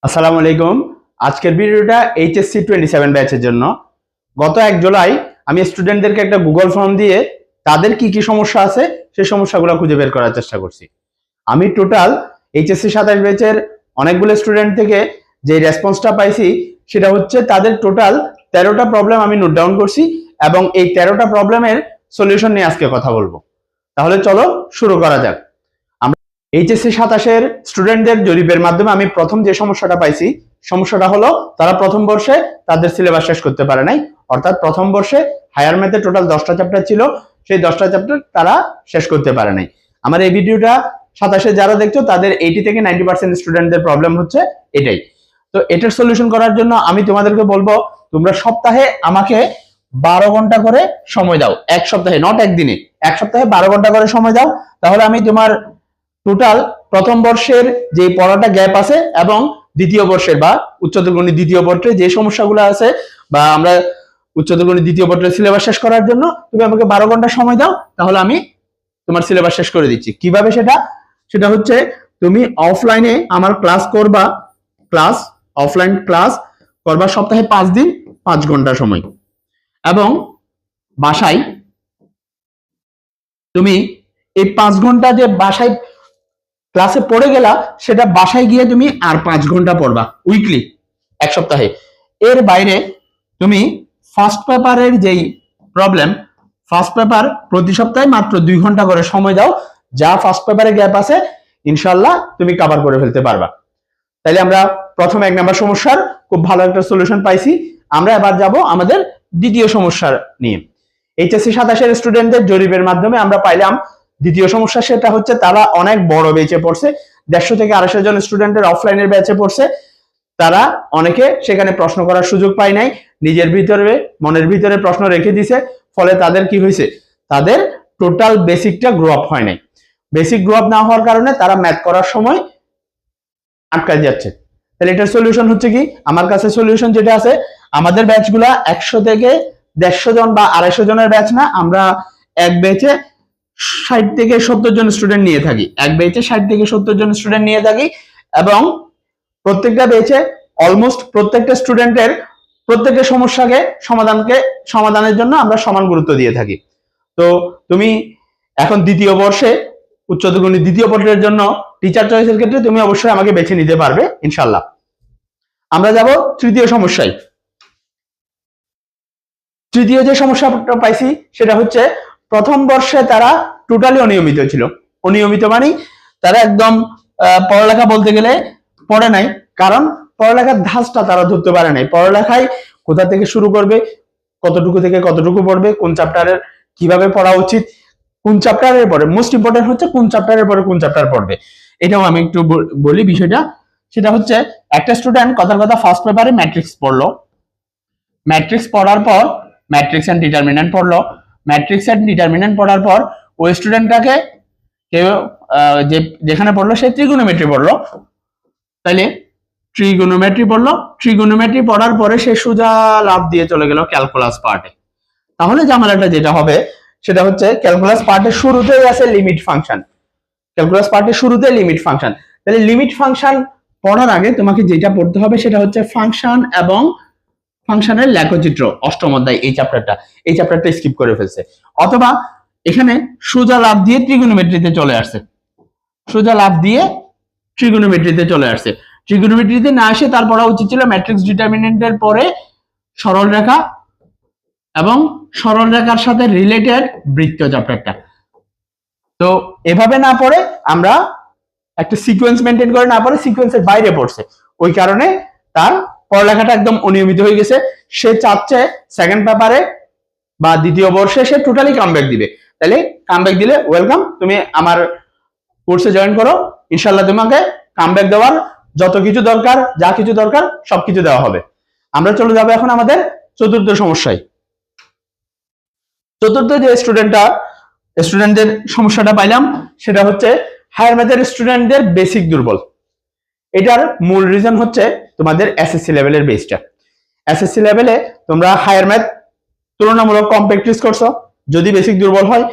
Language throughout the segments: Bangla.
আসসালামু আলাইকুম। আজকের ভিডিওটা এইচএসসি 27 ব্যাচের জন্য। গত 1 জুলাই আমি স্টুডেন্টদেরকে একটা গুগল ফর্ম দিয়ে তাদের কি কি সমস্যা আছে সেই সমস্যাগুলো খুঁজে বের করার চেষ্টা করছি। আমি টোটাল এইচএসসি 27 ব্যাচের অনেকগুলো স্টুডেন্ট থেকে যে রেসপন্সটা পাইছি সেটা হচ্ছে তাদের টোটাল 13টা প্রবলেম আমি নোট ডাউন করছি এবং এই 13টা প্রবলেমের সলিউশন নিয়ে আজকে কথা বলবো। তাহলে চলো শুরু করা যাক। এইচএসসি 27-এর স্টুডেন্টদের জরিপের মাধ্যমে আমি প্রথম যে সমস্যাটা পাইছি, সমস্যাটা হলো তারা প্রথম বর্ষে তাদের সিলেবাস শেষ করতে পারে নাই। অর্থাৎ প্রথম বর্ষে হায়ার ম্যাথে টোটাল 10টা চ্যাপ্টার ছিল, সেই 10টা চ্যাপ্টার তারা শেষ করতে পারে নাই। আমার এই ভিডিওটা 27-এ যারা দেখছো তাদের 80 থেকে 90% স্টুডেন্টদের প্রবলেম হচ্ছে এটাই। তো এটার সলিউশন করার জন্য আমি তোমাদেরকে বলবো তোমরা সপ্তাহে আমাকে 12 ঘন্টা করে সময় দাও। এক সপ্তাহে, নট একদিনে, এক সপ্তাহে 12 ঘন্টা করে সময় দাও। তাহলে আমি তোমার টোটাল প্রথম বর্ষের যে পড়াটা গ্যাপ আছে এবং দ্বিতীয় বর্ষের বা উচ্চতর গণিত দ্বিতীয় পত্রে যে সমস্যাগুলো আছে বা আমরা উচ্চতর গণিত দ্বিতীয় পত্রের সিলেবাস শেষ করার জন্য তুমি আমাকে 12 ঘন্টা সময় দাও, তাহলে আমি তোমার সিলেবাস শেষ করে দিচ্ছি। কিভাবে সেটা হচ্ছে তুমি অফলাইনে আমার ক্লাস করবা, অফলাইন ক্লাস করবা সপ্তাহে 5 দিন 5 ঘন্টা সময়, এবং বাসায় তুমি এই 5 ঘন্টা যে বাসায় ক্লাসে পড়ে গেলা সেটা বাসায় গিয়ে তুমি আর 5 ঘন্টা পড়বা উইকলি, এক সপ্তাহে। এর বাইরে তুমি ফার্স্ট পেপারের যেই প্রবলেম, ফার্স্ট পেপার প্রতি সপ্তাহে মাত্র 2 ঘন্টা করে সময় দাও। যা ফার্স্ট পেপারে গ্যাপ আছে ইনশাআল্লাহ তুমি কভার করে ফেলতে পারবা। তাইলে আমরা প্রথম 1 নাম্বার সমস্যার খুব ভালো একটা সলিউশন পাইছি। আমরা এবার যাব আমাদের দ্বিতীয় সমস্যা নিয়ে। এইচএসসি 27-এর স্টুডেন্টদের জরিপের মাধ্যমে আমরা পাইলাম দ্বিতীয় সমস্যা, সেটা হচ্ছে তারা অনেক বড় ব্যাচে পড়ছে, 150 থেকে 250 জন স্টুডেন্টের অফলাইনের ব্যাচে পড়ছে। তারা অনেকে সেখানে প্রশ্ন করার সুযোগ পায় নাই, নিজের ভিতরে মনের ভিতরে প্রশ্ন রেখে দিছে। ফলে তাদের কি হয়েছে, তাদের টোটাল বেসিকটা গ্রো আপ হয় নাই। বেসিক গ্রো আপ না হওয়ার কারণে তারা ম্যাথ করার সময় আটকায় যাচ্ছে। তাহলে এটার সলিউশন হচ্ছে কি, আমার কাছে সলিউশন যেটা আছে, আমাদের ব্যাচগুলা 100 থেকে 150 জন বা 250 জনের ব্যাচ না, আমরা এক ব্যাচে 60 থেকে 70 জন স্টুডেন্ট নিয়ে থাকি, এক ব্যাচে 60 থেকে 70 জন স্টুডেন্ট নিয়ে থাকি, এবং প্রত্যেকটা ব্যাচে অলমোস্ট প্রত্যেকটা স্টুডেন্টের প্রত্যেকটা সমস্যাকে সমাধানের জন্য আমরা সমান গুরুত্ব দিয়ে থাকি। তো তুমি এখন দ্বিতীয় বর্ষে উচ্চতর গণিত দ্বিতীয় পত্রের জন্য টিচার চয়েসের ক্ষেত্রে তুমি অবশ্যই আমাকে বেছে নিতে পারবে ইনশাআল্লাহ। আমরা যাব তৃতীয় সমস্যায়। তৃতীয় যে সমস্যাটা পাইছি সেটা হচ্ছে প্রথম বর্ষে তারা টোটালি অনিয়মিত ছিল। অনিয়মিত মানে তারা একদম পড়ালেখা বলতে গেলে পড়ে নাই, কারণ পড়ালেখার ধাঁচটা তারা ধরতে পারে নাই। পড়ালেখায় কোথা থেকে শুরু করবে, কতটুকু থেকে কতটুকু পড়বে, কোন চ্যাপ্টারের কিভাবে পড়া উচিত, কোন চ্যাপ্টারের পরে মোস্ট ইম্পর্টেন্ট হচ্ছে কোন চ্যাপ্টারের পরে কোন চ্যাপ্টার পড়বে। এটাও আমি একটু বলি বিষয়টা। সেটা হচ্ছে একটা স্টুডেন্ট কথার কথা ফার্স্ট পেপারে ম্যাট্রিক্স পড়লো, ম্যাট্রিক্স পড়ার পর ম্যাট্রিক্স এন্ড ডিটারমিনেন্ট পড়লো, ম্যাট্রিক্স এন্ড ডিটারমিনেন্ট পড়ার পর ওই স্টুডেন্টটাকে কেউ যেখানে পড়লো সে ত্রিগোনোমেট্রি পড়লো। তাইলে ট্রিগোনোমেট্রি পড়লো, ট্রিগোনোমেট্রি পড়ার পরে সে সোজা লাফ দিয়ে চলে গেল ক্যালকুলাস পার্টে। তাহলে ঝামেলাটা যেটা হবে সেটা হচ্ছে ক্যালকুলাস পার্টের শুরুতেই আছে লিমিট ফাংশন, ক্যালকুলাস পার্টের শুরুতে লিমিট ফাংশন। তাহলে লিমিট ফাংশন পড়ার আগে তোমাকে যেটা পড়তে হবে সেটা হচ্ছে ফাংশন এবং ফাংশনের লেখচিত্র, অষ্টম অধ্যায় এই চ্যাপ্টারটা স্কিপ করে ফেলছে, অথবা এখানে সোজা লাফ দিয়ে ট্রিগোনোমেট্রিতে চলে আসছে, সোজা লাফ দিয়ে ট্রিগোনোমেট্রিতে চলে আসছে। ট্রিগোনোমেট্রিতে না এসে তার পড়া উচিত ছিল ম্যাট্রিক্স ডিটারমিনেন্টের পরে সরল রেখা এবং সরল রেখার সাথে রিলেটেড বৃত্ত চ্যাপ্টারটা। তো এভাবে না পড়ে আমরা একটা সিকোয়েন্স মেনটেন করে না পড়ে সিকোয়েন্সের বাইরে পড়ছে, ওই কারণে তার পড়ালেখাটা একদম অনিয়মিত হয়ে গেছে। সে চাচ্ছে সেকেন্ড পেপারে বা দ্বিতীয় বর্ষে সে টোটালি কামব্যাক দিবে। তাহলে কামব্যাক দিলে ওয়েলকাম, তুমি আমার কোর্সে জয়েন করো, ইনশাআল্লাহ তোমাকে কামব্যাক দেওয়ার যত কিছু দরকার, যা কিছু দরকার সবকিছু দেওয়া হবে। আমরা চলে যাবো এখন আমাদের চতুর্থ সমস্যায়। চতুর্থ যে স্টুডেন্টদের সমস্যাটা পাইলাম সেটা হচ্ছে হায়ার ম্যাথের স্টুডেন্টদের বেসিক দুর্বল। এটার মূল রিজন হচ্ছে তোমাদের এসএসসি লেভেলের বেসটা। এসএসসি লেভেলে তোমরা হায়ার ম্যাথ তুলনামূলক কম প্র্যাকটিস করছো, যদি বেসিক দুর্বল হয়।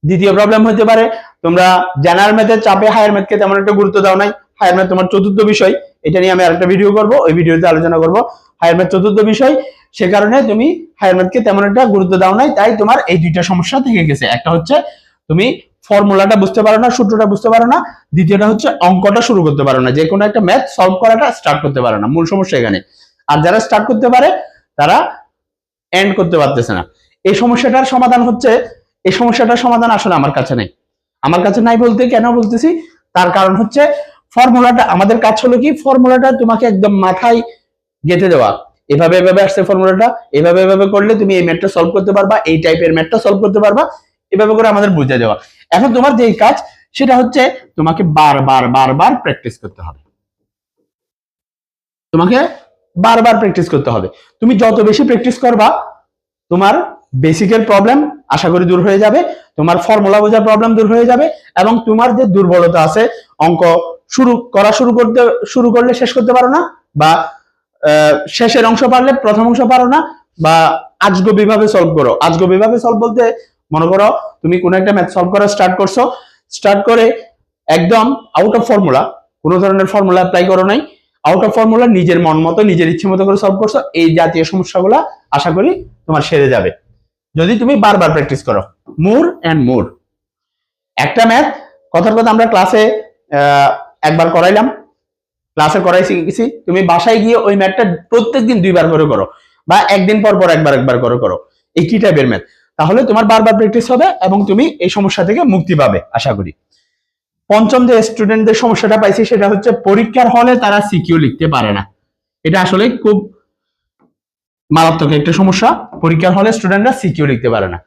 দ্বিতীয় প্রবলেম হতে পারে তোমরা জেনারেল ম্যাথের চাপে হায়ার ম্যাথকে তেমন একটা গুরুত্ব দাও নাই, হায়ার ম্যাথ তোমার চতুর্থ বিষয়, এটা নিয়ে আমি আরেকটা ভিডিও করব, ওই ভিডিওতে আলোচনা করব হায়ার ম্যাথ চতুর্থ বিষয়। সে কারণে তুমি হায়ার ম্যাথকে তেমন একটা গুরুত্ব দাও নাই, তাই তোমার এই দুইটা সমস্যা থেকে গেছে। একটা হচ্ছে তুমি ফর্মুলাটা বুঝতে পারো না, সূত্রটা বুঝতে পারো না, দ্বিতীয়টা হচ্ছে অঙ্কটা শুরু করতে পারো না, যে কোনো একটা ম্যাথ সলভ করাটা স্টার্ট করতে পারো না, মূল সমস্যা এখানে। আর যারা স্টার্ট করতে পারে তারা এন্ড করতে পারতেছে না। এই সমস্যাটার সমাধান হচ্ছে, এই সমস্যাটার সমাধান আসলে আমার কাছে নেই। আমার কাছে নাই বলতে কেন বলতেছি, তার কারণ হচ্ছে ফর্মুলাটা, আমাদের কাজ হলো কি ফর্মুলাটা তোমাকে একদম মাথায় গেঁথে দেওয়া। এভাবে এভাবে আসছে ফর্মুলাটা, এভাবে এভাবে করলে তুমি এই ম্যাথটা সলভ করতে পারবা, এই টাইপের ম্যাথটা সলভ করতে পারবা, এভাবে করে আমাদের বুঝে দেওয়া। এখন তোমার যে কাজ সেটা হচ্ছে তোমাকে বারবার বারবার প্র্যাকটিস করতে হবে, তোমাকে বারবার প্র্যাকটিস করতে হবে। তুমি যত বেশি প্র্যাকটিস করবা তোমার বেসিকের প্রবলেম আশা করি দূর হয়ে যাবে, তোমার ফর্মুলা বোঝার প্রবলেম দূর হয়ে যাবে, এবং তোমার যে দুর্বলতা আছে অঙ্ক শুরু করলে শেষ করতে পারো না, বা শেষের অংশ পারলে প্রথম অংশ পারো না, বা আজগবি ভাবে সলভ করো। আজগবি ভাবে সলভ বলতে মনে করো তুমি কোনো একটা ম্যাথ সলভ করা স্টার্ট করছো, স্টার্ট করে একদম আউট অফ ফর্মুলা, কোনো ধরনের ফর্মুলা অ্যাপ্লাই করো নাই, আউট অফ ফর্মুলা নিজের মন মতো নিজের ইচ্ছে মতো করে সলভ করছো, এই জাতীয় সমস্যাগুলো আশা করি তোমার সেরে যাবে যদি তুমি বারবার প্র্যাকটিস করো। More and more. একটা ম্যাথ কথার কথা আমরা ক্লাসে একবার করাইলাম, ক্লাসে করাইছি গেছি, তুমি বাসায় গিয়ে ওই ম্যাথটা প্রত্যেকদিন 2 বার করে করো, বা একদিন পর পর একবার করে করো, এই কি টাইপের ম্যাথ, তাহলে তোমার বারবার প্র্যাকটিস হবে এবং তুমি এই সমস্যা থেকে মুক্তি পাবে আশা করি। পঞ্চম যে স্টুডেন্টদের সমস্যাটা পাইছি সেটা হচ্ছে পরীক্ষার হলে তারা সিকিউ লিখতে পারে না। এটা আসলে খুব মারাত্মক একটা সমস্যা। পরীক্ষার হলে স্টুডেন্টরা সিকিউ লিখতে পারে না।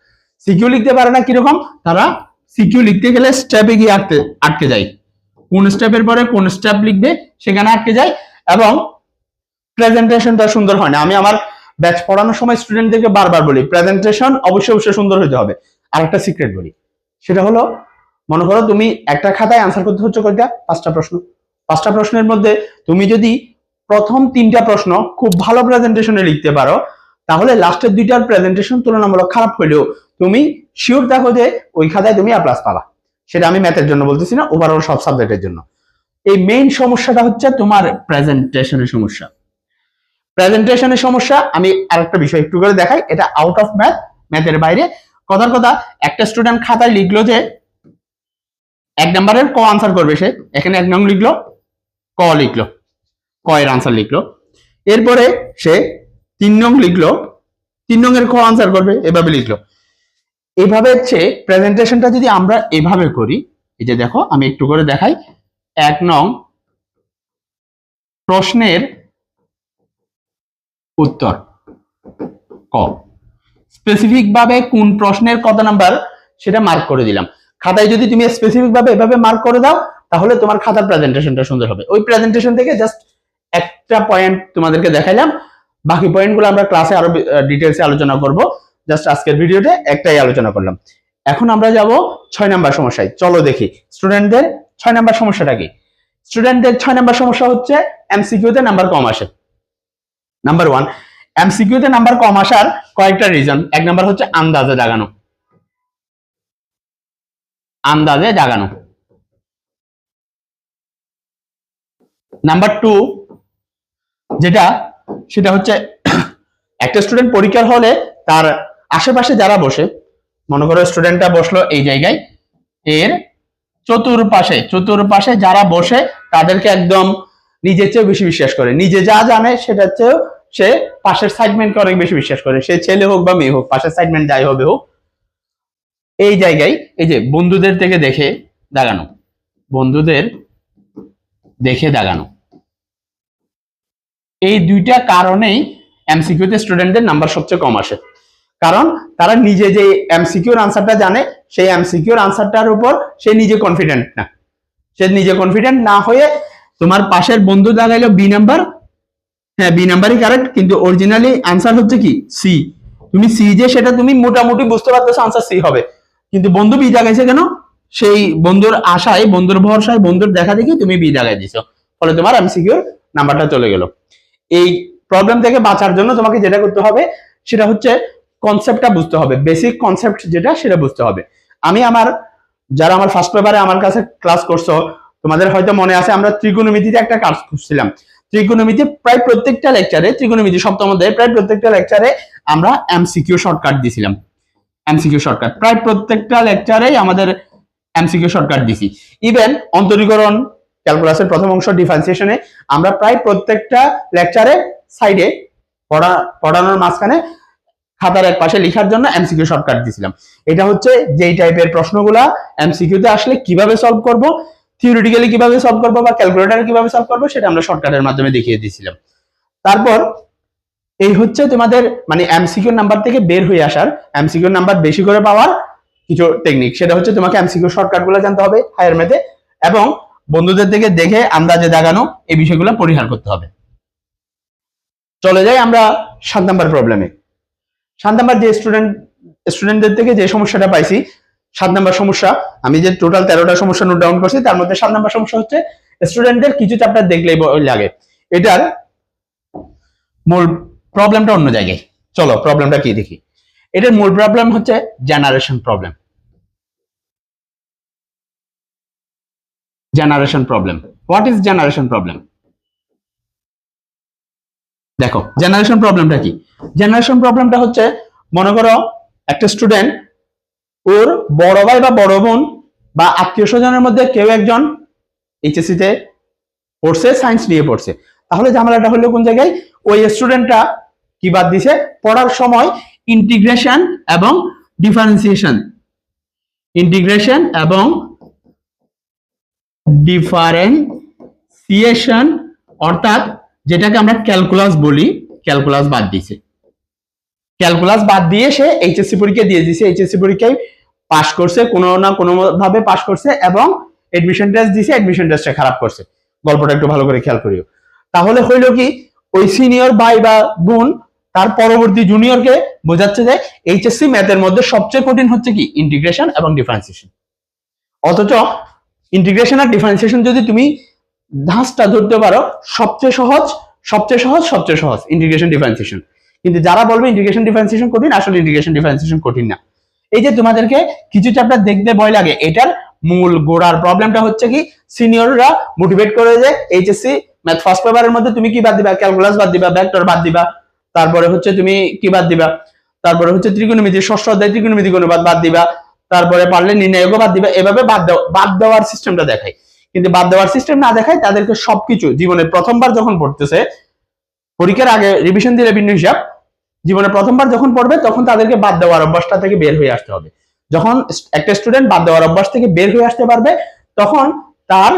সিকিউ লিখতে পারে না কিরকম, তারা সিকিউ লিখতে গেলে স্টেপে গিয়ে আটকে যায়, কোন স্টেপের পরে কোন স্টেপ লিখবে সেখানে আটকে যায়, এবং প্রেজেন্টেশনটা সুন্দর হয় না। আমি আমার ব্যাচ পড়ানোর সময় স্টুডেন্টদেরকে বারবার বলি প্রেজেন্টেশন অবশ্যই সুন্দর হতে হবে। আর একটা সিক্রেট বলি, সেটা হলো মনে করো তুমি একটা খাতায় আনসার করতে হচ্ছে কয়টা, 5টা প্রশ্ন। 5টা প্রশ্নের মধ্যে তুমি যদি প্রথম 3টা প্রশ্ন খুব ভালো প্রেজেন্টেশনে লিখতে পারো, তাহলে লাস্টের 2টার প্রেজেন্টেশন তুলনামূলক খারাপ হলেও তুমি শিওর দেখো যে ওই খাতায় তুমি A+ পাবা। সেটা আমি ম্যাথের জন্য বলতেছি না, ওভারঅল সব সাবজেক্টের জন্য। এই মেইন সমস্যাটা হচ্ছে তোমার প্রেজেন্টেশনের সমস্যা। প্রেজেন্টেশনের সমস্যা আমি আরেকটা বিষয় একটু করে দেখাই, এটা আউট অফ ম্যাথ, ম্যাথের বাইরে। কথার কথা, একটা স্টুডেন্ট খাতায় লিখলো যে 1 নম্বরের ক আনসার করবে, সে এখানে 1 নং লিখলো, ক লিখলো, ক এর আনসার লিখলো, এরপরে সে 3 নং লিখলো, 3 নং এর খ আনসার করবে, এভাবে লিখলো। এভাবে হচ্ছে প্রেজেন্টেশনটা যদি আমরা এভাবে করি, এই যে দেখো আমি একটু করে দেখাই, 1 নং প্রশ্নের উত্তর ক, স্পেসিফিক ভাবে কোন প্রশ্নের কত নাম্বার সেটা মার্ক করে দিলাম। খাতায় যদি তুমি স্পেসিফিক ভাবে এভাবে মার্ক করে দাও, তাহলে তোমার খাতার প্রেজেন্টেশনটা সুন্দর হবে। ওই প্রেজেন্টেশন থেকে জাস্ট একটা পয়েন্ট তোমাদেরকে দেখাইলাম, বাকি পয়েন্টগুলো আমরা ক্লাসে আরো ডিটেইলসে আলোচনা করব। জাস্ট আজকের ভিডিওতে একটাই আলোচনা করলাম। এখন আমরা যাব 6 নাম্বার সমস্যায়। চলো দেখি স্টুডেন্টদের 6 নাম্বার সমস্যাটা কি। স্টুডেন্টদের 6 নাম্বার সমস্যা হচ্ছে এমসিকিউ তে নাম্বার কম আসে। নাম্বার 1, এমসিকিউ তে নাম্বার কম আসার কয়েকটা রিজন। 1 নাম্বার হচ্ছে আন্দাজে দাগানো, আন্দাজে দাগানো। নাম্বার 2 যেটা, সেটা হচ্ছে একটা স্টুডেন্ট পরীক্ষার হলে তার আশেপাশে যারা বসে, মনে করো স্টুডেন্টটা বসলো এই জায়গায়, এর চতুর্পাশে যারা বসে তাদেরকে একদম নিজের চেয়ে বেশি বিশ্বাস করে, নিজে যা জানে সেটার চেয়েও সে পাশের সাইডমেন্টকে অনেক বেশি বিশ্বাস করে, সে ছেলে হোক বা মেয়ে হোক, পাশের সাইডমেন্ট যাই হবে হোক। এই জায়গায় এই যে বন্ধুদের থেকে দেখে দাগানো, বন্ধুদের দেখে দাগানো, এই দুইটা কারণেই এমসিকিউতে স্টুডেন্টদের নাম্বার সবচেয়ে কম আসে। কারণ তারা নিজে যে এমসিকিউর আনসারটা জানে, সেই এমসিকিউর আনসারটার উপর সে নিজে কনফিডেন্ট না। সে নিজে কনফিডেন্ট না হয়ে তোমার পাশের বন্ধু দাগাইলো বি নাম্বার, হ্যাঁ বি নাম্বারই কারেক্ট, কিন্তু অরিজিনালি আনসার হচ্ছে কি সি। তুমি সি যে সেটা তুমি মোটামুটি বুঝতে পারতেছো আনসার সি হবে, কিন্তু বন্ধু বি দাগাইছে কেন? সেই বন্ধুর আশায়, বন্ধুর ভরসায়, বন্ধুর দেখা দেখি তুমি বি দাগাই দিছো, ফলে তোমার এমসিকিউর নাম্বারটা চলে গেল। এই প্রবলেম থেকে বাঁচার জন্য তোমাকে যেটা করতে হবে সেটা হচ্ছে কনসেপ্টটা বুঝতে হবে, বেসিক কনসেপ্ট যেটা সেটা বুঝতে হবে। আমি যারা আমার ফার্স্ট পেপারে আমার কাছে ক্লাস করছো, তোমাদের হয়তো মনে আছে আমরা ত্রিকোণমিতিতে একটা কাজ করছিলাম। ত্রিকোণমিতি প্রায় প্রত্যেকটা লেকচারে, ত্রিকোণমিতি সপ্তম অধ্যায়ে প্রায় প্রত্যেকটা লেকচারে আমরা এমসিকিউ শর্টকাট দিছিলাম। এমসিকিউ শর্টকাট প্রায় প্রত্যেকটা লেকচারেই আমাদের এমসিকিউ শর্টকাট দিছি। ইভেন অন্তরীকরণ ক্যালকুলাসের প্রথম অংশ ডিফারেন্সিয়েশনে আমরা প্রায় প্রত্যেকটা লেকচারে সাইডে পড়ানোর মাঝখানে খাতার এক পাশে লেখার জন্য এমসিকিউ শর্টকাট দিছিলাম। এটা হচ্ছে যেই টাইপের প্রশ্নগুলা এমসিকিউতে আসলে কিভাবে সলভ করব, থিওরিটিক্যালি কিভাবে সলভ করব বা ক্যালকুলেটরে কিভাবে সলভ করব সেটা আমরা শর্টকাটের মাধ্যমে দেখিয়ে দিয়েছিলাম। তারপর এই হচ্ছে তোমাদের মানে এমসিকিউ নাম্বার থেকে বের হয়ে আসার, এমসিকিউ নাম্বার বেশি করে পাওয়ার কিছু টেকনিক। সেটা হচ্ছে তোমাকে এমসিকিউ শর্টকাটগুলো জানতে হবে হায়ার ম্যাথে, এবং বন্ধুদের থেকে দেখে আন্দাজে দাগানো এই বিষয়গুলো পরিহার করতে হবে। চলে যাই আমরা 7 নাম্বার প্রবলেমে। 7 নাম্বার যে স্টুডেন্টদের থেকে যে সমস্যাটা পাইছি, 7 নাম্বার সমস্যা, আমি যে টোটাল 13টা সমস্যা নোট ডাউন করছি তার মধ্যে 7 নাম্বার সমস্যা হচ্ছে স্টুডেন্টদের কিছু চ্যাপ্টার দেখলেই লাগে। এটার মূল প্রবলেমটা অন্য জায়গায়। চলো প্রবলেমটা কি দেখি। এটার মূল প্রবলেম হচ্ছে generation problem. Generation problem, what is generation problem? দেখো জেনারেশন প্রবলেমটা কি। জেনারেশন প্রবলেমটা হচ্ছে, মনে করো একটা স্টুডেন্ট, ওর বড় ভাই বা বড় বোন বা আত্মীয় স্বজনের মধ্যে কেউ একজন এইচএসসি তে পড়ছে, সায়েন্স নিয়ে পড়ছে। তাহলে ঝামেলাটা হলো কোন জায়গায়, ওই স্টুডেন্টটা কি বাদ দিছে পড়ার সময় ইন্টিগ্রেশন এবং ডিফারেন্সিয়েশন, ইন্টিগ্রেশন এবং ডিফারেন্সিয়েশন অর্থাৎ যেটাকে আমরা ক্যালকুলাস বলি, ক্যালকুলাস বাদ দিয়েছে। ক্যালকুলাস বাদ দিয়ে সে এইচএসসি পরীক্ষা দিয়ে দিয়েছে, এইচএসসি পরীক্ষায় পাস করছে, কোনো না কোনো ভাবে পাস করছে, এবং এডমিশন টেস্ট দিয়েছে, এডমিশন টেস্টে খারাপ করছে। গল্পটা একটু ভালো করে খেয়াল করিও। তাহলে হইলো কি, ওই সিনিয়র ভাই বা বোন তার পরবর্তী জুনিয়রকে বোঝাচ্ছে যে এইচএসসি ম্যাথের মধ্যে সবচেয়ে কঠিন হচ্ছে কি ইন্টিগ্রেশন এবং ডিফারেন্সিয়েশন। অথচ ইন্টিগ্রেশন আর ডিফারেন্সিয়েশন যদি তুমি ধাঁচটা ধরতে পারো, সবচেয়ে সহজ সবচেয়ে সহজ সবচেয়ে সহজ ইন্টিগ্রেশন ডিফারেন্সিয়েশন। কিন্তু যারা বলবে ইন্টিগ্রেশন ডিফারেন্সিয়েশন কঠিন, আসলে ইন্টিগ্রেশন ডিফারেন্সিয়েশন কঠিন না। এই যে তোমাদেরকে কিছু চ্যাপ্টার দেখতে ভয় লাগে, এটার মূল গোড়ার প্রবলেমটা হচ্ছে কি, সিনিয়ররা মোটিভেট করে যে এইচএসসি ম্যাথ ফার্স্ট পেপারের মধ্যে তুমি কি বাদ দিবা, ক্যালকুলাস বাদ দিবা, ভেক্টর বাদ দিবা, তারপরে হচ্ছে তুমি কি বাদ দিবা, তারপরে হচ্ছে ত্রিকোণমিতি, ষষ্ঠ অধ্যায় ত্রিকোণমিতি অনুপাত বাদ দিবা, তারপরে পারলে নির্ণায়ক বাদ দিবা। এভাবে বাদ দেওয়ার সিস্টেমটা দেখায়। কিন্তু বাদ দেওয়ার সিস্টেম না দেখায়, তাদেরকে সবকিছু জীবনে প্রথমবার যখন পড়তেছে, পরীক্ষার আগে রিভিশন দিলে ভিন্ন হিসাব, জীবনে প্রথমবার যখন পড়বে তখন তাদেরকে বাদ দেওয়ার অভ্যাসটা থেকে বের হয়ে আসতে হবে। যখন একটা স্টুডেন্ট বাদ দেওয়ার অভ্যাস থেকে বের হয়ে আসতে পারবে, তখন তার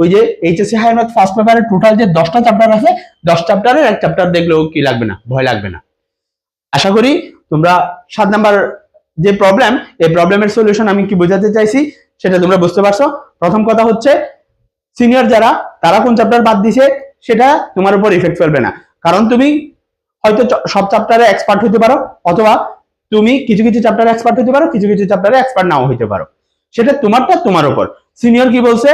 ওই যে এইচএসসি হায়ার ম্যাথ ফার্স্ট পেপারের টোটাল যে 10টা চ্যাপ্টার আছে, 10 চ্যাপ্টারের এক চ্যাপ্টার দেখলেও কি লাগবে না, ভয় লাগবে না। আশা করি তোমরা 7 নাম্বার যে প্রবলেম, এই প্রবলেমের সলিউশন আমি কি বোঝাতে চাইছি সেটা তোমরা বুঝতে পারছো। প্রথম কথা হচ্ছে, সিনিয়র যারা তারা কোন চ্যাপ্টার বাদ দিছে সেটা তোমার উপর ইফেক্ট ফেলবে না, কারণ তুমি হয়তো সব চ্যাপ্টারে এক্সপার্ট হতে পারো, অথবা তুমি কিছু কিছু চ্যাপ্টারে এক্সপার্ট হতে পারো, কিছু কিছু চ্যাপ্টারে এক্সপার্ট নাও হতে পারো। সেটা তোমারটা তোমার উপর। সিনিয়র কি বলছে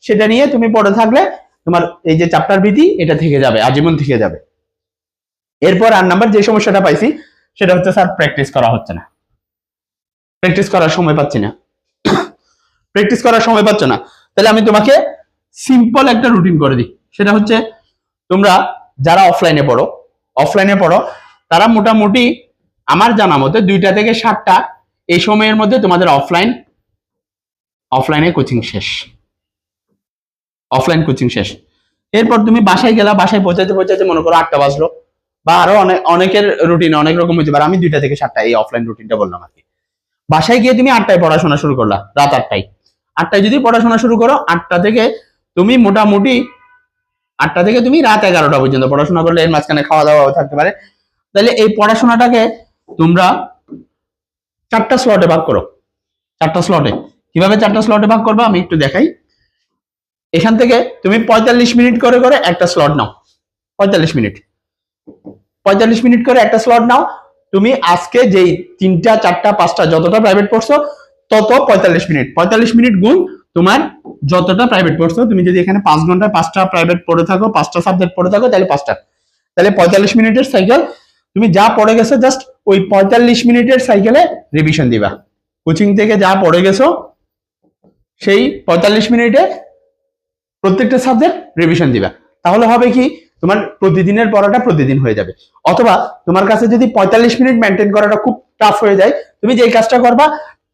সেটা নিয়ে তুমি পড়ে থাকলে তোমার এই যে চ্যাপ্টার ভীতি এটা থেকে যাবে, আজীবন থেকে যাবে। এরপর 8 নাম্বার যে সমস্যাটা পাইছি সেটা হচ্ছে, স্যার প্র্যাকটিস করা হচ্ছে না, প্র্যাকটিস করার সময় পাচ্ছি না, প্র্যাকটিস করার সময় পাচ্ছ না। তাহলে আমি তোমাকে সিম্পল একটা রুটিন করে দিই। সেটা হচ্ছে, তোমরা যারা অফলাইনে পড়ো তারা মোটামুটি আমার জানা মতে 2টা থেকে 7টা এই সময়ের মধ্যে তোমাদের অফলাইনে কোচিং শেষ, অফলাইন কোচিং শেষ। এরপর তুমি বাসায় গেলা, বাসায় পৌঁছাতে মনে করো 8টা বাজলো, বা আরো অনেকের রুটিন অনেক রকম হতে পারে। আমি 2টা থেকে 7টা এই অফলাইন রুটিনটা বললাম আর কি। বাসায় গিয়ে তুমি 8টায় পড়াশোনা শুরু করলা, রাত 8টায় যদি পড়াশোনা শুরু করো, 8টা থেকে তুমি মোটামুটি 8টা থেকে তুমি রাত 11টা পর্যন্ত পড়াশোনা করলে, এর মাঝখানে খাওয়া দাওয়া থাকতে পারে। তাহলে এই পড়াশোনাটাকে তোমরা 4টা স্লটে ভাগ করো। 4টা স্লটে কিভাবে 4টা স্লটে ভাগ করবে আমি একটু দেখাই। এখান থেকে তুমি 45 মিনিট করে করে একটা স্লট নাও, 45 মিনিট করে একটা স্লট নাও। তুমি আজকে যেই 3টা 4টা 5টা যতটা প্রাইভেট পড়ছো তত 45 মিনিট গুণ তোমার যতটা প্রাইভেট পড়ছো। তুমি যদি এখানে 5 ঘন্টায় 5টা প্রাইভেট পড়ে থাকো, 5টা সাবজেক্ট পড়ে থাকো, তাহলে 5টা, তাহলে 45 মিনিটের সাইকেল তুমি যা পড়ে গেছো জাস্ট ওই 45 মিনিটের সাইকেলে রিভিশন দিবা। কোচিং থেকে যা পড়ে গেছো সেই 45 মিনিটে প্রত্যেকটা সাবজেক্ট রিভিশন দিবা। তাহলে হবে কি, তোমার প্রতিদিনের পড়াটা প্রতিদিন হয়ে যাবে। অথবা তোমার কাছে যদি 45 মিনিট মেনটেন করাটা খুব টাফ হয়ে যায়, তুমি যে কাজটা করবা,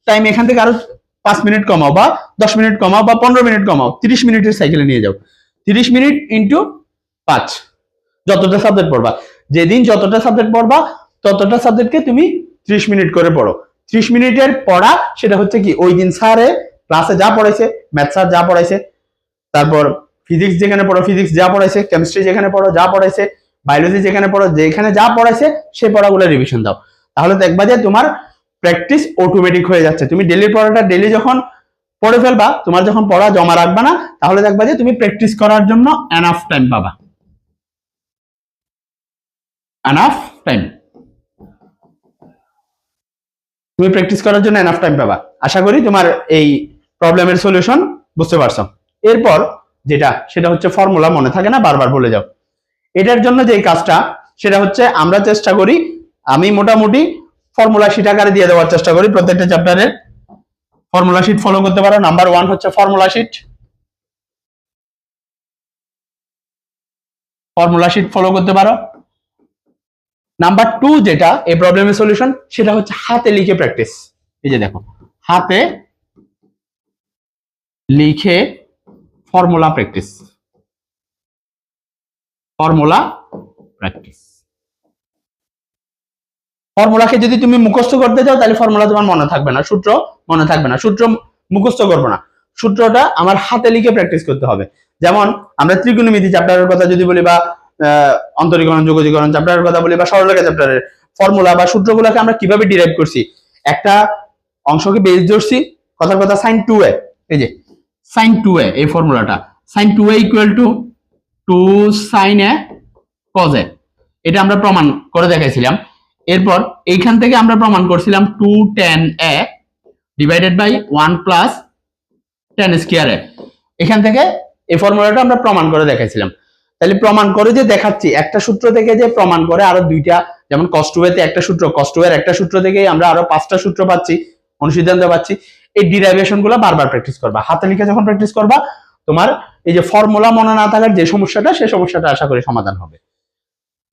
টাইম এখান থেকে আরো 5 মিনিট কমাও বা 10 মিনিট কমাও বা 15 মিনিট কমাও, 30 মিনিটের সাইকেলে নিয়ে যাও। 30 মিনিট ইন্টু 5, যতটা সাবজেক্ট পড়বা, যেদিন যতটা সাবজেক্ট পড়বা ততটা সাবজেক্টকে তুমি 30 মিনিট করে পড়ো। 30 মিনিটের পড়া সেটা হচ্ছে কি, ওই দিন স্যারে ক্লাসে যা পড়াইছে, ম্যাথ স্যার যা পড়াইছে, তারপর ফিজিক্স যেখানে পড়ো ফিজিক্স যা পড়াইছে, কেমিস্ট্রি যেখানে পড়ো যা পড়াইছে, বায়োলজি যেখানে পড়ো যেখানে যা পড়াইছে সেই পড়াগুলো রিভিশন দাও। তাহলে দেখবা যে তোমার প্র্যাকটিস অটোমেটিক হয়ে যাচ্ছে। তুমি ডেলি পড়াটা ডেলি যখন পড়ে ফেলবা, তোমার যখন পড়া জমা রাখবা না, তাহলে দেখবা যে তুমি প্র্যাকটিস করার জন্য এনাফ টাইম পাবা। এনাফ টাইম, তুমি প্র্যাকটিস করার জন্য এনাফ টাইম পাবা। আশা করি তোমার এই প্রবলেমের সলিউশন বুঝতে পারছো। এরপর যেটা, সেটা হচ্ছে ফর্মুলা মনে থাকে না, বারবার বলে যাও। এটার জন্য যে কাজটা, সেটা হচ্ছে আমরা চেষ্টা করি, আমি মোটামুটি ফর্মুলা শিট আকারে দিয়ে দেওয়ার চেষ্টা করি। প্রত্যেকটা চ্যাপ্টারের ফর্মুলা শিট ফলো করতে পারো। নাম্বার 1 হচ্ছে formula sheet. Formula sheet follow করতে পারো। নাম্বার 2 যেটা এই প্রবলেমের সলিউশন, সেটা হচ্ছে হাতে লিখে প্র্যাকটিস। এই যে দেখো, হাতে লিখে ফর্মুলা প্র্যাকটিস। ফর্মুলা প্র্যাকটিস, ফর্মুলাকে যদি তুমি মুখস্থ করতে যাও, তাহলে ফর্মুলা তোমার মনে থাকবে না, সূত্র মনে থাকবে না, সূত্র মুখস্থ করবো না, সূত্রটা আমার হাতে লিখে প্র্যাকটিস করতে হবে। যেমন আমরা ত্রিকোণমিতি চ্যাপ্টারের কথা যদি বলি, বা অন্তরীকরণ যোগজীকরণ চ্যাপ্টারের কথা বলি, বা সরলরেখা চ্যাপ্টারের ফর্মুলা বা সূত্রগুলোকে আমরা কিভাবে ডিরাইভ করছি, একটা অংশকে বেস ধরছি, কথার কথা sin 2a, এই যে sin 2a, এই ফর্মুলাটা sin 2a equal to 2 sin a cos a, এটা আমরা প্রমাণ করে দেখাইছিলাম। এরপর এইখান থেকে আমরা প্রমাণ করছিলাম 2 tan a divided by 1 plus tan square a, এখান থেকে এই ফর্মুলাটা আমরা প্রমাণ করে দেখাইছিলাম। তাহলে প্রমাণ করে যে দেখাচ্ছি, একটা সূত্র থেকে যে প্রমাণ করে আরো দুইটা, যেমন cos 2a তে একটা সূত্র, cos 2a এর একটা সূত্র থেকে আমরা আরো 5টা সূত্র পাচ্ছি, অনুসিদ্ধান্ত পাচ্ছি। এই ডিরাইভেশন গুলো বারবার প্র্যাকটিস করবা। হাতে লিখে যখন প্র্যাকটিস করবা, তোমার এই যে ফর্মুলা মনে না থাকার যে সমস্যাটা, সেই সমস্যাটা আশা করি সমাধান হবে।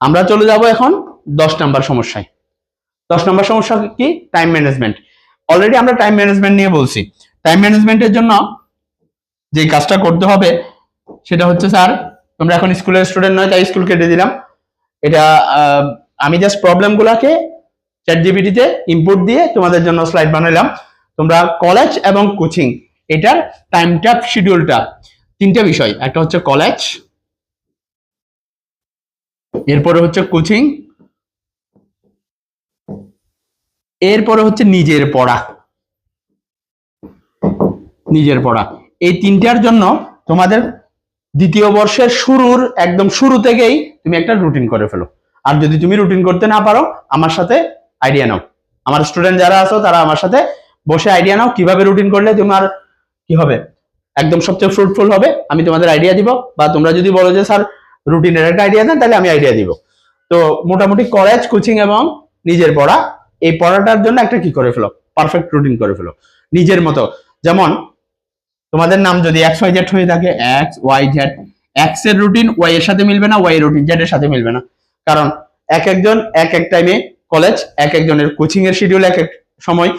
আমরা চলে যাব এখন 10 নাম্বার সমস্যায়। 10 নাম্বার সমস্যা কি? Time management. অলরেডি আমরা টাইম ম্যানেজমেন্ট নিয়ে বলছি। টাইম ম্যানেজমেন্টের জন্য যে কাজটা করতে হবে সেটা হচ্ছে, স্যার তোমরা এখন স্কুলের স্টুডেন্ট নয়, তাই স্কুল কেটে দিলাম। এটা আমি জাস্ট প্রবলেমগুলোকে চ্যাটজিপিটি তে ইনপুট দিয়ে তোমাদের জন্য স্লাইড বানাইলাম। তোমরা কলেজ এবং কোচিং, এটার টাইমটা শিডিউলটা, তিনটা বিষয়, একটা হচ্ছে কলেজ, এরপরে হচ্ছে কোচিং, এরপরে হচ্ছে নিজের পড়া। নিজের পড়া, এই তিনটার জন্য তোমাদের দ্বিতীয় বর্ষের শুরুর একদম শুরু থেকেই তুমি একটা রুটিন করে ফেলো। আর যদি তুমি রুটিন করতে না পারো, আমার সাথে আইডিয়া নাও। আমার স্টুডেন্ট যারা আছো তারা আমার সাথে বসে আইডিয়া নাও, কিভাবে রুটিন করলে তোমার কি হবে, একদম সবচেয়ে ফ্রুটফুল হবে। আমি তোমাদের আইডিয়া দিব, বা তোমরা যদি বলো যে স্যার রুটিনের একটা আইডিয়া দেন, তাহলে আমি আইডিয়া দিব। তো মোটামুটি কলেজ, কোচিং এবং নিজের পড়া, এই পড়াটার জন্য একটা কি করে ফেলো, পারফেক্ট রুটিন করে ফেলো নিজের মতো। যেমন তোমাদের নাম যদি XYZ হয়ে থাকে, XYZ, X এর রুটিন Y এর সাথে মিলবে না, Y এর রুটিন Z এর সাথে মিলবে না। কারণ এক একজন এক এক টাইমে কলেজ, এক একজনের কোচিং এর শিডিউল এক এক সময়।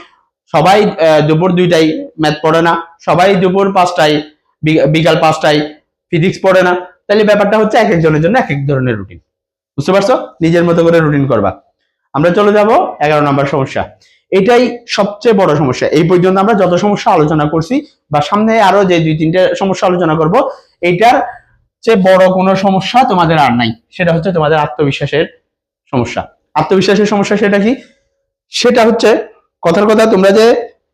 সবাই দুপুর 2টায় ম্যাথ পড়ে না, সবাই দুপুর 5টায়, বিকাল 5টায় ফিজিক্স পড়ে না। তাহলে ব্যাপারটা হচ্ছে এক একজনের জন্য এক এক ধরনের রুটিন। বুঝতে পারছো? নিজের মতো করে রুটিন করবা। আমরা চলে যাব 11 নম্বর সমস্যা। এটাই সবচেয়ে বড় সমস্যা। এই পর্যন্ত আমরা যত সমস্যা আলোচনা করছি, বা সামনে আরো যে 2-3টে সমস্যা আলোচনা করব, এইটার চেয়ে বড় কোনো সমস্যা তোমাদের আর নাই। সেটা হচ্ছে তোমাদের আত্মবিশ্বাসের সমস্যা। আত্মবিশ্বাসের সমস্যা সেটা কি? সেটা হচ্ছে কথার কথা, তোমরা যে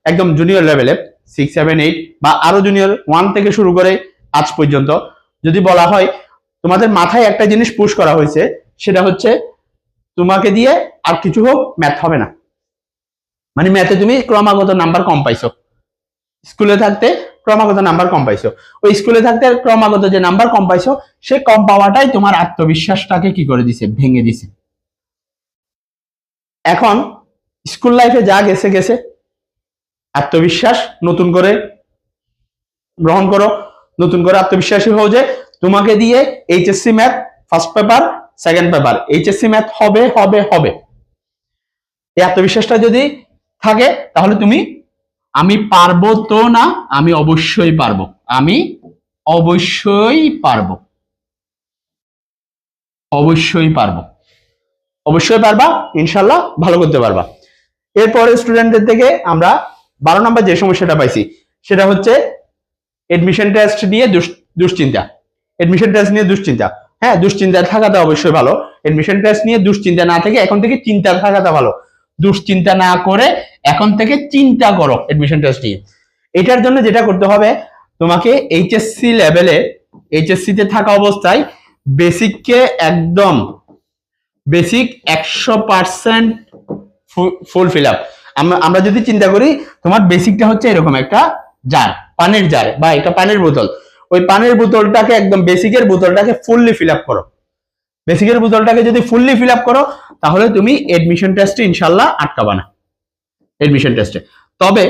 একদম জুনিয়র লেভেলে 6, 7, 8 বা আরো জুনিয়র 1 থেকে শুরু করে আজ পর্যন্ত যদি বলা হয়, তোমাদের মাথায় একটা জিনিস পুশ করা হয়েছে, সেটা হচ্ছে তোমাকে দিয়ে আর কিছু হোক, ম্যাথ হবে না। মানে ম্যাথে তুমি ক্রমাগত নাম্বার কম পাইছো, স্কুলে থাকতে ক্রমাগত নাম্বার কম পাইছো। ওই স্কুলে থাকতে ক্রমাগত যে নাম্বার কম পাইছো, সে কম পাওয়াটাই তোমার আত্মবিশ্বাসটাকে কি করে দিছে, ভেঙে দিছে। এখন স্কুল লাইফে যা গেছে গেছে, আত্মবিশ্বাস নতুন করে গ্রহণ করো। নতুন করে আত্মবিশ্বাসী হও যে তোমাকে দিয়ে HSC math first paper second paper HSC math হবে হবে হবে। এই আত্মবিশ্বাসটা যদি থাকে তাহলে তুমি আমি পারবো তো না, আমি অবশ্যই পারবো, আমি অবশ্যই পারবো, অবশ্যই পারবো, অবশ্যই পারবা, ইনশাল্লাহ ভালো করতে পারবা। এরপরে স্টুডেন্টদের থেকে আমরা 12 নম্বর যে সমস্যাটা পাইছি সেটা হচ্ছে এডমিশন টেস্ট নিয়ে দুশ্চিন্তা। এডমিশন টেস্ট নিয়ে দুশ্চিন্তা, হ্যাঁ দুশ্চিন্তা থাকাটা অবশ্যই ভালো। এডমিশন টেস্ট নিয়ে দুশ্চিন্তা না থেকে এখন থেকে চিন্তা থাকাটা ভালো। দুশ্চিন্তা না করে এখন থেকে চিন্তা করো এডমিশন টেস্ট নিয়ে। এটার জন্য যেটা করতে হবে, তোমাকে এইচএসসি লেভেলে, এইচএসসি তে থাকা অবস্থায় বেসিককে একদম বেসিক 100% ফুল ফিল আপ। আমরা যদি চিন্তা করি তোমার বেসিকটা হচ্ছে এরকম একটা জার, পানির জার বা একটা পানির বোতল, ওই পানির বোতলটাকে একদম বেসিকের বোতলটাকে ফুললি ফিল আপ করো। বেসিকের বোতলটাকে যদি ফুললি ফিল আপ করো তাহলে তুমি এডমিশন টেস্টে ইনশাল্লাহ আটকাবা না এডমিশন টেস্টে। তবে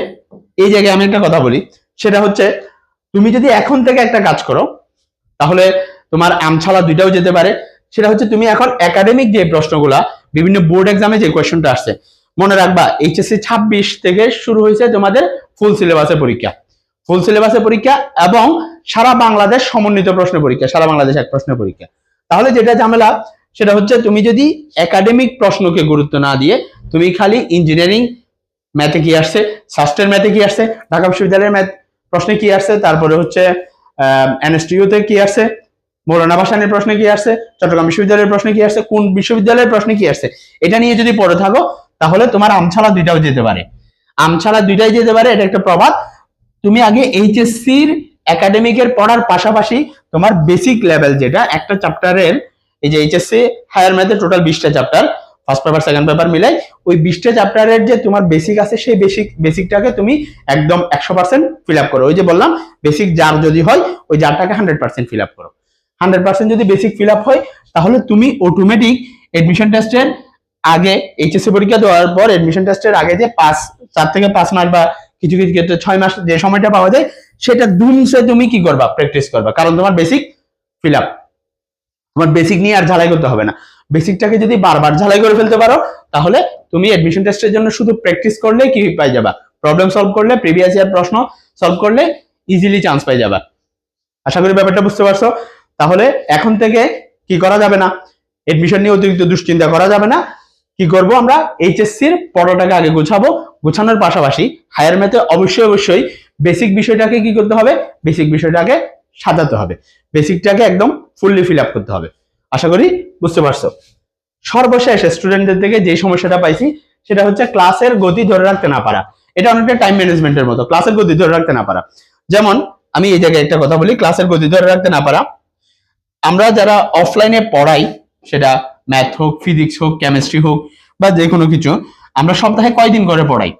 এই জায়গায় আমি একটা কথা বলি, সেটা হচ্ছে তুমি যদি এখন থেকে একটা কাজ করো তাহলে তোমার আমছালা দুইটাও যেতে পারে। সেটা হচ্ছে তুমি এখন একাডেমিক যে প্রশ্নগুলা বিভিন্ন বোর্ড এক্সামে যে কোয়েশ্চনটা আসছে, মনে রাখবা এইচএসসি 26 থেকে শুরু হয়েছে তোমাদের ফুল সিলেবাসের পরীক্ষা, ফুল সিলেবাসের পরীক্ষা এবং সারা বাংলাদেশ সমন্বিত প্রশ্ন পরীক্ষা, সারা বাংলাদেশ এক প্রশ্নের পরীক্ষা। তাহলে যেটা ঝামেলা সেটা হচ্ছে তুমি যদি একাডেমিক প্রশ্নকে গুরুত্ব না দিয়ে তুমি খালি ইঞ্জিনিয়ারিং ম্যাথে কি আসছে, সাস্টের ম্যাথে কি আসছে, ঢাকা বিশ্ববিদ্যালয়ের ম্যাথ প্রশ্নে কি আসছে, তারপরে হচ্ছে এনএসটিইউতে কি আসছে, মৌলানা ভাসানীর প্রশ্নে কি আসছে, চট্টগ্রাম বিশ্ববিদ্যালয়ের প্রশ্নে কি আসছে, কোন বিশ্ববিদ্যালয়ের প্রশ্নে কি আসছে, এটা নিয়ে যদি পড়ে থাকো তাহলে তোমার আমছালা দুইটাও যেতে পারে, আমছালা দুইটাই যেতে পারে। এটা একটা প্রবাদ। তুমি আগে এইচএসসির একাডেমিকের পড়ার পাশাপাশি তোমার বেসিক লেভেল যেটা একটা চ্যাপ্টারের, এই যে এইচএসসি হায়ার ম্যাথে টোটাল 20টা chapter, first paper second paper মিলাই ওই 20টা চ্যাপ্টারের যে তোমার বেসিক আছে সেই বেসিকটাকে তুমি একদম 100% ফিল আপ করো। ওই যে বললাম বেসিক জার যদি হয় ওই জারটাকে 100% ফিল আপ করো। 100% যদি বেসিক ফিল আপ হয় তাহলে তুমি অটোমেটিক এডমিশন টেস্টের আগে, এইচএসসি পরীক্ষা দেওয়ার পর এডমিশন টেস্টের আগে যে 4 থেকে 5 মাস বা কিছু কিছু ক্ষেত্রে 6 মাস যে সময়টা পাওয়া যায় সেটা ধুমসে তুমি কি করবা, প্র্যাকটিস করবা, কারণ তোমার বেসিক ফিল আপ। তোমার বেসিক নিয়ে আর ঝালাই করতে হবে না। বেসিকটাকে যদি বারবার ঝালাই করে ফেলতে পারো তাহলে তুমি এডমিশন টেস্টের জন্য শুধু প্র্যাকটিস করলে কি পাই যাবা, প্রবলেম সলভ করলে, প্রিভিয়াস ইয়ার প্রশ্ন সলভ করলে ইজিলি চান্স পাই যাবা। আশা করি ব্যাপারটা বুঝতে পারছো। তাহলে এখন থেকে কি করা যাবে না, এডমিশন নিয়ে অতিরিক্ত দুশ্চিন্তা করা যাবে না। কি করব আমরা, এইচএসসির পড়াটাকে আগে গোছাবো, গোছানোর পাশাপাশি হায়ার ম্যাথে অবশ্যই বেসিক বিষয়টাকে কি করতে হবে, বেসিক বিষয়টাকে সাজাতে হবে, বেসিকটাকে একদম ফুললি ফিল আপ করতে হবে। আশা করি বুঝতে পারছো। সর্বশেষ স্টুডেন্টদের থেকে যে সমস্যাটা পাইছি সেটা হচ্ছে ক্লাসের গতি ধরে রাখতে না পারা। এটা অনেকটা টাইম ম্যানেজমেন্টের মতো, ক্লাসের গতি ধরে রাখতে না পারা। যেমন আমি এই জায়গায় একটা কথা বলি, ক্লাসের গতি ধরে রাখতে না পারা। আমরা যারা অফলাইনে পড়াই, সেটা ম্যাথ হোক, ফিজিক্স হোক, কেমিস্ট্রি হোক বা যে কোনো কিছু, আমরা সপ্তাহে কয়দিন করে পড়াই?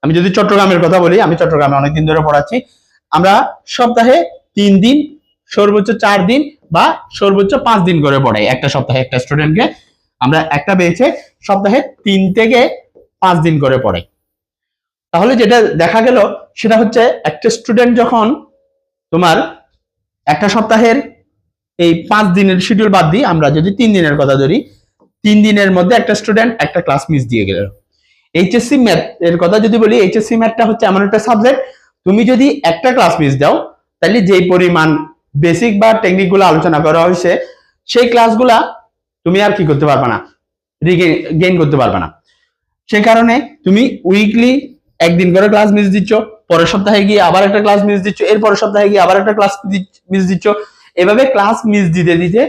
আমি যদি চট্টগ্রামের কথা বলি, আমি চট্টগ্রামে অনেকদিন ধরে পড়াচ্ছি। আমরা সপ্তাহে 3 দিন, সর্বোচ্চ 4 দিন বা সর্বোচ্চ 5 দিন করে পড়াই একটা সপ্তাহে। একটা স্টুডেন্টকে আমরা একটা বেচে সপ্তাহে 3 থেকে 5 দিন করে পড়াই। তাহলে যেটা দেখা গেল সেটা হচ্ছে একটা স্টুডেন্ট যখন তোমার একটা সপ্তাহের এই 5 দিনের শিডিউল বাদ দিই, আমরা যদি 3 দিনের কথা ধরি, 3 দিনের মধ্যে একটা স্টুডেন্ট একটা ক্লাস মিস দিয়ে গেল। এইচএসসি ম্যাথ এর কথা যদি বলি, এইচএসসি ম্যাথটা হচ্ছে এমন একটা সাবজেক্ট, তুমি যদি একটা ক্লাস মিস দাও তাহলে যেই পরিমাণ বেসিক বা টেকনিক গুলো আলোচনা করা হয়েছে সেই ক্লাসগুলা তুমি আর কি করতে পারবে না, গেইন করতে পারবে না। সেই কারণে তুমি উইকলি একদিন করে ক্লাস মিস দিচ্ছ, পরের সপ্তাহে গিয়ে আবার একটা ক্লাস মিস দিচ্ছ, এর পরের সপ্তাহে গিয়ে আবার একটা ক্লাস মিস দিচ্ছ। এভাবে ক্লাস মিস দিতে দিতে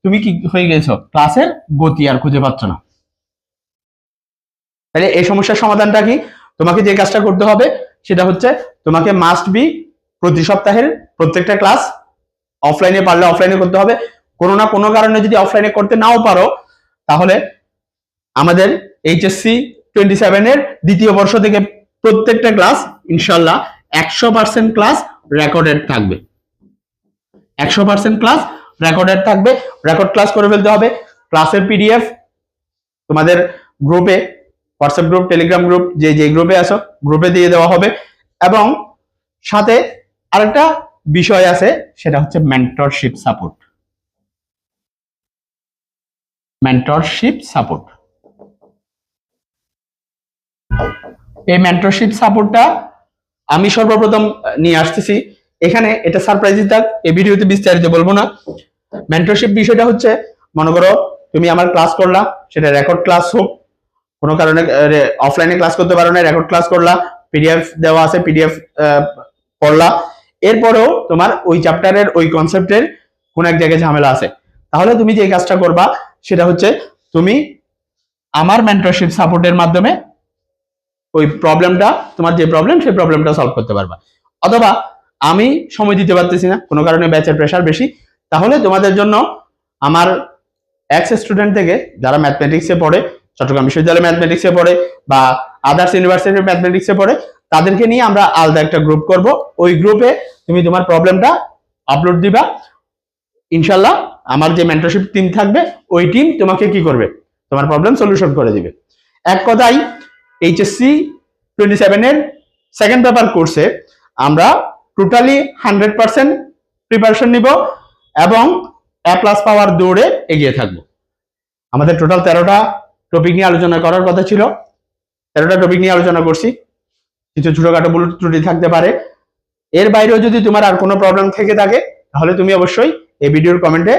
তুমি কি হয়ে গেছো, ক্লাসের গতি আর খুঁজে পাচ্ছ না। তাহলে এই সমস্যার সমাধানটা কি, তোমাকে যে কাজটা করতে হবে সেটা হচ্ছে তোমাকে মাস্ট বি প্রতি সপ্তাহের প্রত্যেকটা ক্লাস অফলাইনে পারলে অফলাইনে করতে হবে। কোনো না কোনো কারণে যদি অফলাইনে করতে নাও পারো তাহলে আমাদের এইচএসসি 27 এর দ্বিতীয় বর্ষ থেকে প্রত্যেকটা ক্লাস ইনশাল্লাহ 100% ক্লাস রেকর্ডেড থাকবে। 100% ক্লাস রেকর্ডেড থাকবে, রেকর্ড ক্লাস করে ফেলতে হবে। ক্লাসের পিডিএফ তোমাদের গ্রুপে, হোয়াটসঅ্যাপ গ্রুপ, টেলিগ্রাম গ্রুপ, যে গ্রুপে আছো গ্রুপে দিয়ে দেওয়া হবে। এবং সাথে আরেকটা বিষয় আছে, সেটা হচ্ছে মেন্টরশিপ সাপোর্ট। মেন্টরশিপ সাপোর্ট, এই মেন্টরশিপ সাপোর্টটা আমি সর্বপ্রথম নিয়ে আসতেছি এখানে। এটা সারপ্রাইজিং থাক, এই ভিডিওতে বিস্তারিত বলবো না। মেন্টরশিপ বিষয়টা হচ্ছে, মনে করো তুমি আমার ক্লাস করলা, সেটা রেকর্ড ক্লাস হোক, কোনো কারণে অফলাইনে ক্লাস করতে পারো না, রেকর্ড ক্লাস করলা, পিডিএফ দেওয়া আছে, পিডিএফ পড়লা, এরপরেও তোমার ওই চ্যাপ্টারের ওই কনসেপ্টের কোন এক জায়গায় ঝামেলা আছে, তাহলে তুমি যে কাজটা করবা সেটা হচ্ছে তুমি আমার মেন্টরশিপ সাপোর্টের মাধ্যমে ওই প্রবলেমটা, তোমার যে প্রবলেম সেই প্রবলেমটা সলভ করতে পারবা। অথবা আমি সময় দিতে পারতেছি না, কোনো কারণে ব্যাচের প্রেশার বেশি, তাহলে তোমাদের জন্য আমার এক্স স্টুডেন্ট থেকে যারা ম্যাথমেটিক্সে পড়ে, চট্টগ্রাম বিশ্ববিদ্যালয়ে ম্যাথমেটিক্সে পড়ে বা আদার্স ইউনিভার্সিটির ম্যাথমেটিক্সে পড়ে, তাদেরকে নিয়ে আমরা আলাদা একটা গ্রুপ করব। ওই গ্রুপে তুমি তোমার প্রবলেমটা আপলোড দিবা, ইনশাল্লাহ আমার যে মেন্টরশিপ টিম থাকবে ওই টিম তোমাকে কি করবে, তোমার প্রবলেম সলিউশন করে দিবে। এক কথায় এইচএসসি 27 এর সেকেন্ড পেপার কোর্সে আমরা টোটালি 100% প্রিপারেশন নিব এবং এ প্লাস পাওয়ার দৌড়ে এগিয়ে থাকব। আমাদের টোটাল 13টা টপিক নিয়ে আলোচনা করার কথা ছিল, 13টা টপিক নিয়ে আলোচনা করছি, কিছু ছোটখাটো ভুল ত্রুটি থাকতে পারে। এর বাইরেও যদি তোমার আর কোনো প্রবলেম থেকে থাকে তাহলে তুমি অবশ্যই এই ভিডিওর কমেন্টে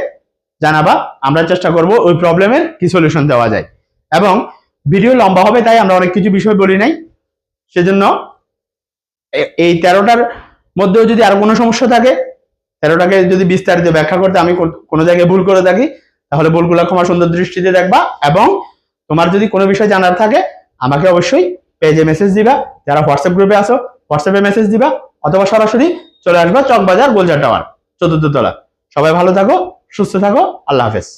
জানাবা, আমরা চেষ্টা করব ওই প্রবলেমের কি সলিউশন দেওয়া যায়। এবং ভিডিও লম্বা হবে তাই আমরা অনেক কিছু বিষয় বলি নাই, সেজন্য এই 13টার মধ্যেও যদি আর কোনো সমস্যা থাকে, 13টাকে যদি বিস্তারিত ব্যাখ্যা করতে আমি কোনো জায়গায় ভুল করে থাকি, তাহলে ভুলগুলো ক্ষমা সুন্দর দৃষ্টিতে দেখবা। এবং তোমার যদি কোনো বিষয় জানার থাকে আমাকে অবশ্যই পেজে মেসেজ দিবা, যারা হোয়াটসঅ্যাপ গ্রুপে আসো হোয়াটসঅ্যাপে মেসেজ দিবা, অথবা সরাসরি চলে আসবা চকবাজার গোলজার টাওয়ার 4th তলা। সবাই ভালো থাকো, সুস্থ থাকো, আল্লাহ হাফেজ।